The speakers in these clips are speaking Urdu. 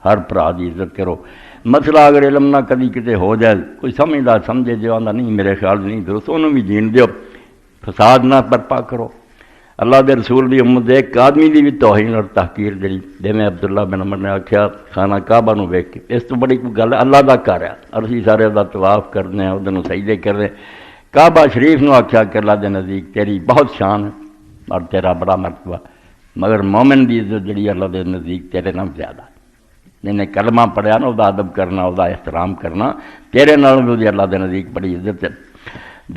ہر بھرا دی عزت کرو. مسئلہ اگر علم نہ کدی کتے ہو جائے کوئی سمجھدار سمجھے جو آندا نہیں میرے خیال نہیں درست انہوں بھی جین دیو, فساد نہ برپا کرو. اللہ دے رسول دی امت ایک آدمی دی بھی توہین اور تحقیر جڑی جویں عبداللہ بن عمر نے آکھیا خانہ کعبہ نو ویکھ کے اس تو بڑی کوئی گل اللہ دا گھر ہے اور اسی سارے دا طواف کرنے ہیں اودے نو سجدے کرنے. کعبہ شریف نو آکھیا کہ اللہ دے نزدیک تیری بہت شان ہے اور تیرا بڑا مرتبہ, مگر مومن دی عزت جڑی اللہ دے نزدیک تیرے نال زیادہ. جنہیں کلمہ پڑھیا نا دا ادب کرنا دا احترام کرنا تیرے نال بھی اللہ دے نزدیک بڑی عزت ہے.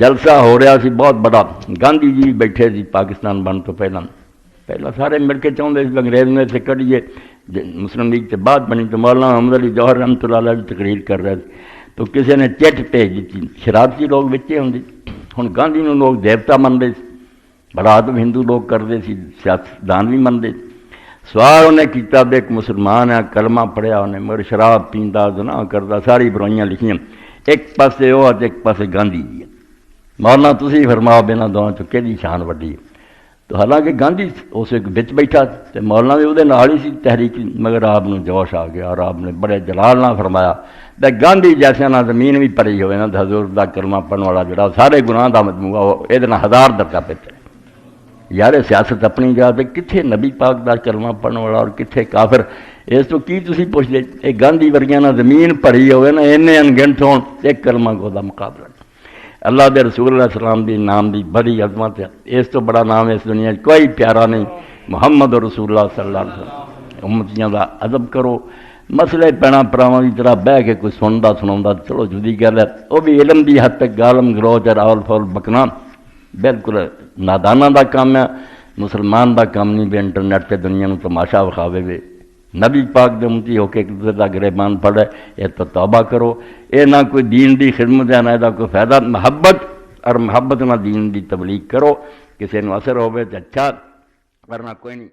جلسہ ہو رہا سی بہت بڑا, گاندھی جی بیٹھے سی پاکستان بن تو پہلا سارے مل کے چاہتے سی انگریز میں سے کڈیے. مسلم لیگ سے بعد بنی تو مولانا محمد علی جوہر رحمۃ اللہ علیہ بھی تقریر کر رہے تھے تو کسی نے چٹ بھیج دیتی, شرارتی لوگ بچے ہوں. ہوں گاندھی نو لوگ دیوتا منتے, بڑا ادب ہندو لوگ کرتے سی, سیاستدان بھی منتے. سوال انہیں کیتا بھی ایک مسلمان ہے کلمہ پڑھیا انہیں مگر شراب پیندا زنا کرتا ساری برائیاں لکھیاں, ایک پاسے وہ ہے ایک پاسے گاندھی جی ہے. مولانا تسی فرماؤ بنا دونوں چ کہ شان وڈی ہے. تو حالانکہ گاندھی اس ایک بچ بیٹھا تو مولانا بھی وہ نال ہی سی تحریک, مگر آپ نے جوش آ گیا اور آپ نے بڑے جلال نہ فرمایا کہ گاندھی جیسے نہ زمین بھی پڑی ہوئے نا حضور دا کلمہ پڑھنے والا جڑا سارے گناہ دا مجموعہ وہ یہ 1000 درجہ بہتر ہے. یار سیاست اپنی جگہ پہ کتنے نبی پاک دا کلمہ پڑھنے والا اور کتنے کافر, اس تو کی تسی پوچھ لے. یہ گاندھی ورگیاں نہ زمین پڑی ہوئے نا اینے انگنٹ ہون ایک کلمہ کو دا مقابلہ. اللہ دے رسول علیہ السلام دی نام دی بڑی عظمت ہے, اس تو بڑا نام اس دنیا کوئی پیارا نہیں. محمد رسول اللہ صلی اللہ علیہ وسلم. امتیاں دا ادب کرو, مسئلے پینا پراواں دی طرح بہ کے کوئی سندا سناوندا چلو جدی گل ہے, وہ بھی علم دی حد تک گالم گلوچ اور اول فول بکنا بالکل نادانہ دا کام ہے. مسلمان دا کام نہیں بھی انٹرنیٹ تے دنیا نو تماشا وکھاوے وے. نبی پاک دے امتی ہو کے ایک دوسرے دا گریبان پڑے, یہ تو توبہ کرو. یہ نہ کوئی دین دی خدمت ہے نہ دا کوئی فائدہ. محبت اور محبت نہ دین دی تبلیغ کرو, کسی نو اثر ہوئے تو اچھا ورنہ کوئی نہیں.